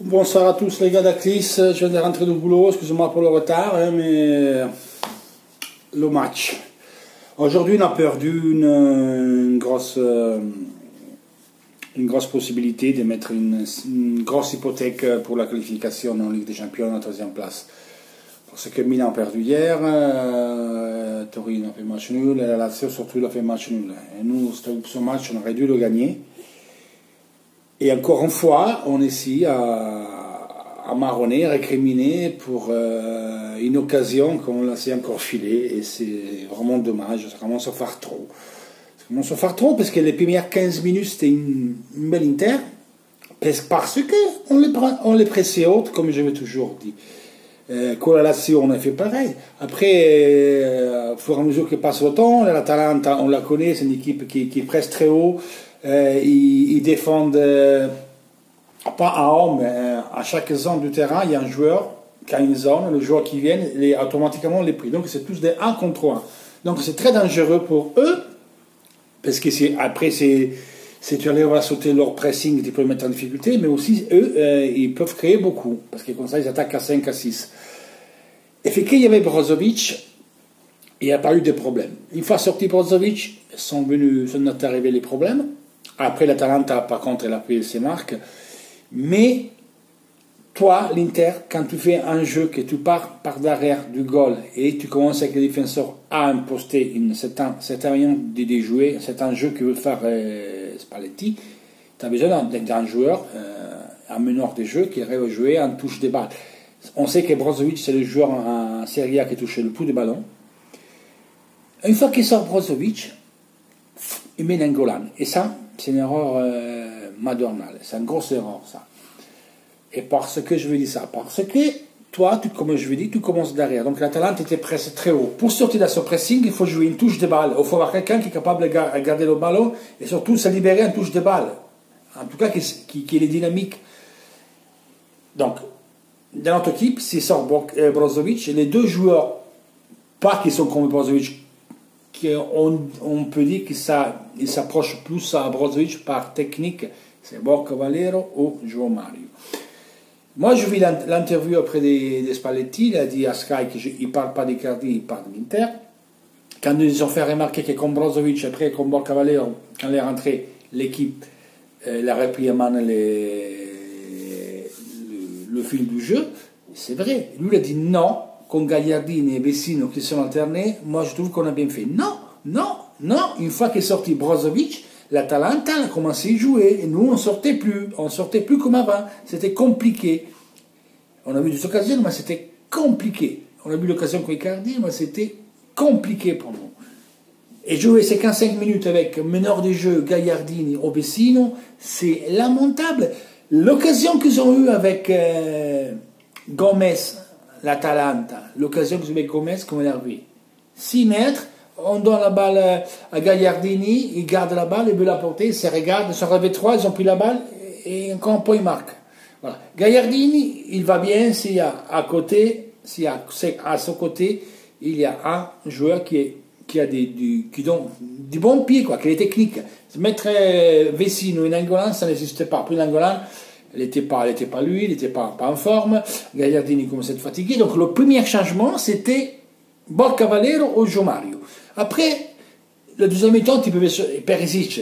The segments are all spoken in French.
Bonsoir à tous les gars d'Actis, je viens de rentrer du boulot, excusez-moi pour le retard, mais le match. Aujourd'hui on a perdu une grosse possibilité de mettre une grosse hypothèque pour la qualification en Ligue des Champions à la 3e place. Parce que Milan a perdu hier, Torino a fait match nul, et la Lazio surtout a fait match nul. Et nous, ce match, on aurait dû le gagner. Et encore une fois, on est ici à marronner, récriminer pour une occasion qu'on l'a encore filée. Et c'est vraiment dommage, ça commence à faire trop. Ça commence à faire trop parce que les premières 15 minutes, c'était une belle Inter. Parce qu'on les pressait haute, comme je l'ai toujours dit. Con la Lazio, on a fait pareil. Après, au fur et à mesure que passe le temps, l'Atalanta, on la connaît, c'est une équipe qui presse très haut. Ils défendent pas à homme, mais à chaque zone du terrain, il y a un joueur qui a une zone, le joueur qui vient, automatiquement les pris. Donc c'est tous des 1 contre 1. Donc c'est très dangereux pour eux, parce que après, si tu arrives à sauter leur pressing, tu peux les mettre en difficulté, mais aussi eux, ils peuvent créer beaucoup, parce que comme ça, ils attaquent à 5, à 6. Et fait qu'il y avait Brozovic, il n'y a pas eu de problème. Une fois sorti Brozovic, sont arrivés les problèmes. Après, l'Atalanta, par contre, elle a pris ses marques. Mais, toi, l'Inter, quand tu fais un jeu que tu pars par derrière du goal et tu commences avec les défenseurs à imposter c'est un moyen de jouer, c'est un jeu que veut faire Spalletti, tu as besoin d'un joueur, un meneur de jeu qui arrive à jouer en touche des balles. On sait que Brozovic, c'est le joueur en Serie A qui touche le plus de ballons. Une fois qu'il sort Brozovic, il met Nainggolan. Et ça, c'est une erreur madornale. C'est une grosse erreur, ça. Et parce que je veux dire ça, parce que toi, comme je veux dire, tu commences derrière. Donc l'Atalanta était pressé très haut. Pour sortir de ce pressing, il faut jouer une touche de balle. Il faut avoir quelqu'un qui est capable de garder le ballon et surtout se libérer en touche de balle. En tout cas, qui est dynamique. Donc, dans notre équipe, s'il sort Brozovic, les deux joueurs, pas qui sont comme Brozovic, on peut dire qu'il s'approche plus à Brozovic par technique, c'est Borca Valero ou João Mario. Moi, je vis l'interview après des Spalletti, il a dit à Sky qu'il ne parle pas d'Icardi, il parle de l'Inter. Quand ils ont fait remarquer que comme Brozovic, après comme Borca Valero, quand il est rentré, l'équipe il a repris à main le fil du jeu, c'est vrai. Lui, il a dit non. Con Gagliardini et Vecino qui sont alternés, moi je trouve qu'on a bien fait. Non. Une fois qu'est sorti Brozovic, l'Atalanta a commencé à jouer. Et nous, on sortait plus comme avant. C'était compliqué. On a vu des occasions, mais c'était compliqué. On a vu l'occasion avec Icardi, mais c'était compliqué pour nous. Et jouer 55 minutes avec meneur de jeu Gagliardini ou Vecino, c'est lamentable. L'occasion qu'ils ont eue avec Gomez, l'Atalanta, l'occasion que je mets Gomez comme l'arbitre. 6 mètres, on donne la balle à Gagliardini, il garde la balle, il veut la porter, il se regarde, ils sont arrivés 3, ils ont pris la balle, et encore un point, il marque. Voilà. Gagliardini, il va bien s'il y a à son côté, il y a un joueur qui donne du bon pied, qui est technique. Mettre Vecino et Nainggolan, ça n'existait pas. Puis Nainggolan, il n'était pas lui, il n'était pas en forme. Gagliardini commençait à être fatigué. Donc le premier changement, c'était Borca Valero ou João Mario. Après, le deuxième mi-temps, Perisic,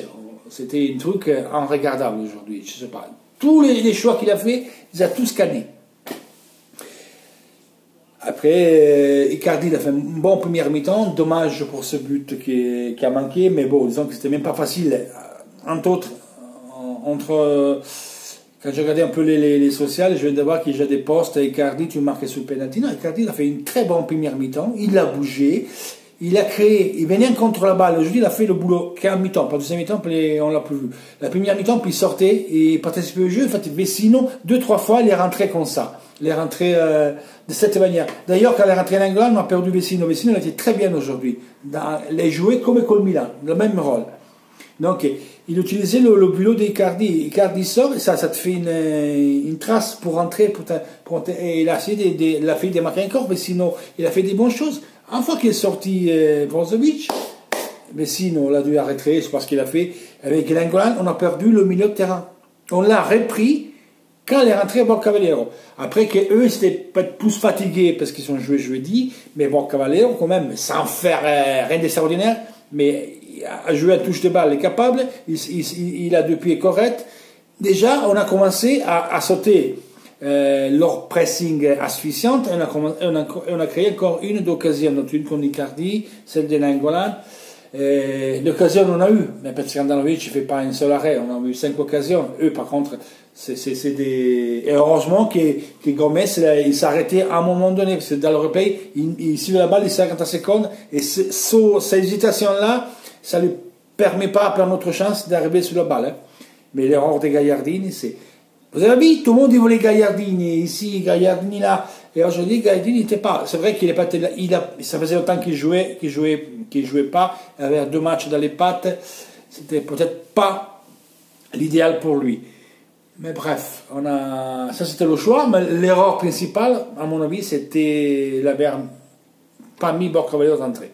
c'était un truc irregardable aujourd'hui. Je ne sais pas. Tous les choix qu'il a fait, il a tous scannés. Après, Icardi a fait un bon premier mi-temps. Dommage pour ce but qui a manqué. Mais bon, disons que c'était même pas facile. Quand j'ai regardé un peu les sociales, je viens de voir qu'il y a des postes. Icardi, tu marques sur le penalty. Non, Icardi a fait une très bonne première mi-temps. Il a bougé. Il a créé. Il venait contre la balle. Aujourd'hui, il a fait le boulot qu'en mi-temps. Pas deuxième mi-temps, on l'a plus vu. La première mi-temps, puis il sortait et il participait au jeu. En fait, Vecino, 2-3 fois, il est rentré comme ça. Il est rentré de cette manière. D'ailleurs, quand il est rentré en Angleterre, on a perdu Vecino. Vecino, il était très bien aujourd'hui. Il a joué comme col Milan, le même rôle. Donc, il utilisait le boulot d'Icardi. Icardi sort et ça te fait une trace pour rentrer. Et il a fait des marques encore, mais sinon, il a fait des bonnes choses. Une fois qu'il est sorti Brozovic, Vecino l'a dû arrêter, c'est parce qu'il a fait. Avec Nainggolan, on a perdu le milieu de terrain. On l'a repris quand elle est rentrée à Borcavallero. Après qu'eux, c'était peut-être plus fatigués parce qu'ils ont joué jeudi, mais Borcavallero, quand même, sans faire rien d'extraordinaire, mais à jouer à touche de balle, il est capable, il a deux pieds corrects. Déjà, on a commencé à sauter leur pressing asphyxiante, on a créé encore une d'occasion, une contre Icardi, celle de Nainggolan. L'occasion on a eu, mais parce qu'Andanovic ne fait pas un seul arrêt, on a eu 5 occasions. Eux, par contre, c'est des. Et heureusement que Gomez il s'est arrêté à un moment donné, parce que dans le replay, il suit la balle, il s'arrête 50 secondes, et cette hésitation-là, ça ne lui permet pas à prendre notre chance d'arriver sur la balle. Hein. Mais l'erreur de Gagliardini, c'est. Vous avez vu, tout le monde voulait Gagliardini, ici, Gagliardini là. Et aujourd'hui, Gagliardini n'était pas. C'est vrai qu'il est pas. Ça faisait longtemps qu'il jouait pas. Il avait 2 matchs dans les pattes. C'était peut-être pas l'idéal pour lui. Mais bref, ça c'était le choix. Mais l'erreur principale, à mon avis, c'était l'avoir pas mis Borcavallero d'entrée.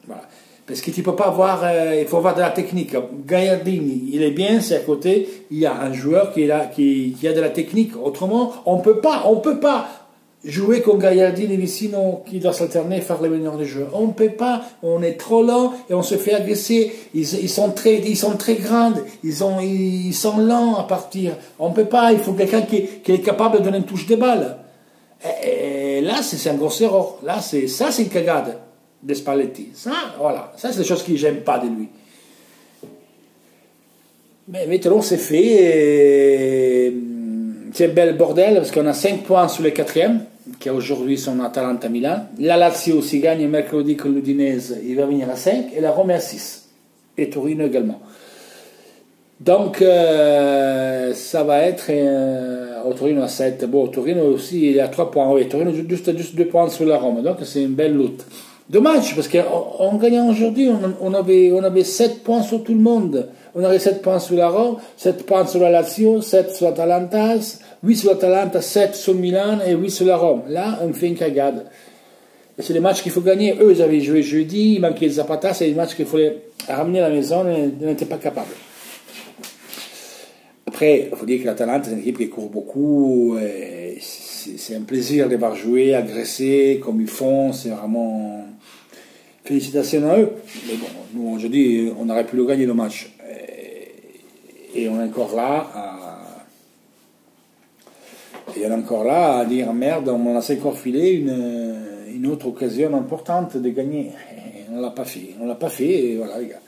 Voilà. Parce que tu peux pas avoir, il faut avoir de la technique. Gagliardini, il est bien, c'est à côté, il y a un joueur qui a de la technique. Autrement, on peut pas jouer comme Gagliardini Vicino qui doit s'alterner, faire les meneurs de jeu. On peut pas, on est trop lent et on se fait agresser. Ils sont très grands, ils sont lents à partir. On peut pas, il faut quelqu'un qui est capable de donner une touche de balle. Et là, c'est un gros erreur. Là, c'est une cagade de Spalletti. Ça, voilà. Ça, c'est des choses que j'aime pas de lui. Mais maintenant, c'est fait. C'est un bel bordel parce qu'on a 5 points sur les 4e, qui aujourd'hui sont Atalanta Milan. La Lazio, s'il gagne mercredi con l'Udinese, il va venir à 5, et la Rome est à 6. Et Torino également. Donc, ça va être. Torino à 7. Bon, Torino aussi, il a 3 points. Oui, Torino juste 2 points sur la Rome. Donc, c'est une belle lutte. Dommage, parce qu'en gagnant aujourd'hui, on avait 7 points sur tout le monde. On avait 7 points sur la Rome, 7 points sur la Lazio, 7 sur l'Atalanta, 8 sur l'Atalanta, 7 sur Milan et 8 sur la Rome. Là, on fait une cagade. Et c'est les matchs qu'il faut gagner. Eux, ils avaient joué jeudi, il manquait Zapata, c'est les matchs qu'il fallait ramener à la maison et ils n'étaient pas capables. Après, il faut dire que l'Atalanta, c'est une équipe qui court beaucoup. C'est un plaisir de les voir jouer, agresser comme ils font. C'est vraiment. Félicitations à eux. Mais bon, nous, aujourd'hui, on aurait pu le gagner le match. Et on est encore là à dire merde, on a encore filé une autre occasion importante de gagner. Et on ne l'a pas fait, et voilà, les gars.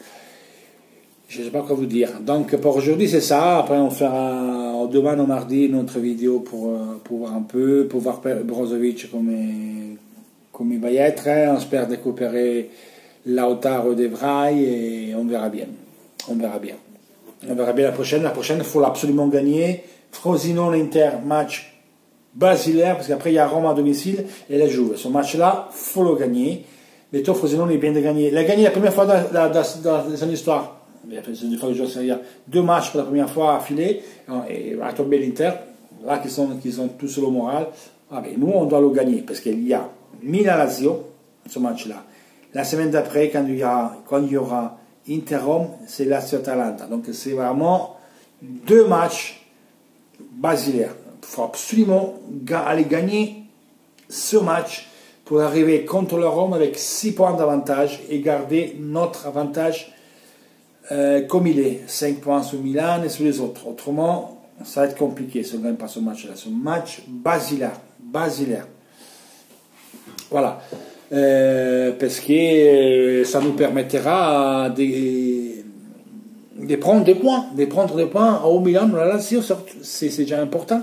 Je ne sais pas quoi vous dire. Donc pour aujourd'hui c'est ça. Après on fera demain ou mardi une autre vidéo pour voir un peu, pour voir Brozovic comme il va y être. On espère récupérer Lautaro de Vrij et on verra bien. On verra bien la prochaine. La prochaine, il faut absolument gagner. Frosinone Inter, match basilaire, parce qu'après il y a Rome à domicile et la Juve. Ce match-là, il faut le gagner. Mais toi, Frosinone est bien de gagner. Il a gagné la première fois dans son histoire. Une fois que je sais, il y a 2 matchs pour la première fois affilés, et à tomber l'Inter, là qui sont tous sur le moral. Ah ben, nous on doit le gagner parce qu'il y a Milan-Lazio, ce match-là. La semaine d'après, quand il y aura Inter-Rome, c'est Lazio-Atalanta. Donc c'est vraiment 2 matchs basilaires. Il faut absolument aller gagner ce match pour arriver contre le Rome avec 6 points d'avantage et garder notre avantage comme il est, 5 points sur Milan et sur les autres. Autrement, ça va être compliqué si on ne gagne pas ce match-là. Ce match basilaire. Voilà. Parce que ça nous permettra de prendre des points au Milan ou à la Lazio, c'est déjà important.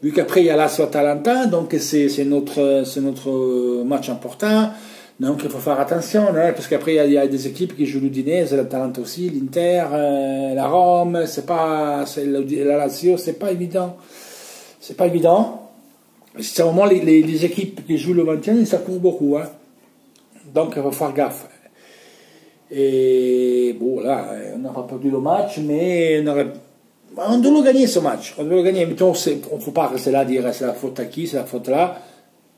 Vu qu'après il y a Lazio-Atalanta, donc c'est notre match important. Donc il faut faire attention, hein, parce qu'après il y a des équipes qui jouent l'Udinese, l'Atalanta aussi, l'Inter, la Rome, la Lazio, c'est pas évident. C'est à un moment les équipes qui jouent le maintien, ça court beaucoup, hein. Donc il faut faire gaffe. Et bon là, on n'a pas perdu le match, mais on doit le gagner ce match. On doit le gagner, mais on ne faut pas rester là dire c'est la faute à qui, c'est la faute là.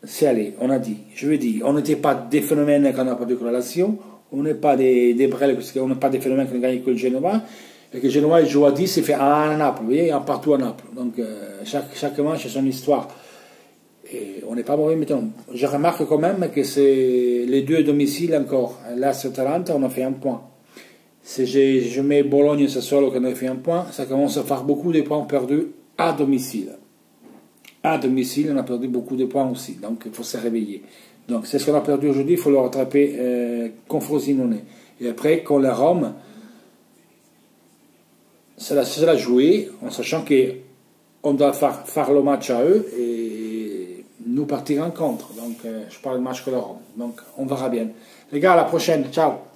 C'est allé, on a dit, je veux dire, on n'était pas des phénomènes quand on a perdu avec la Lazio, on n'est pas des brels, parce qu'on n'est pas des phénomènes qui ont gagné avec le Genova, et que Genoa il joue à 10, il fait 1 à Naples, vous voyez, un partout à Naples. Donc chaque match a son histoire. Et on n'est pas mauvais maintenant. Je remarque quand même que c'est les deux domiciles encore. Là, sur Atalanta, on a fait un point. Si je mets Bologne et Sassuolo qu'on a fait un point, ça commence à faire beaucoup de points perdus à domicile. À domicile, on a perdu beaucoup de points aussi. Donc, il faut se réveiller. Donc, c'est ce qu'on a perdu aujourd'hui, il faut le rattraper con Frosinone. Et après, quand la Rome, c'est la jouer, en sachant qu'on doit faire le match à eux et nous partir en contre. Donc, je parle du match que la Rome. Donc, on verra bien. Les gars, à la prochaine. Ciao.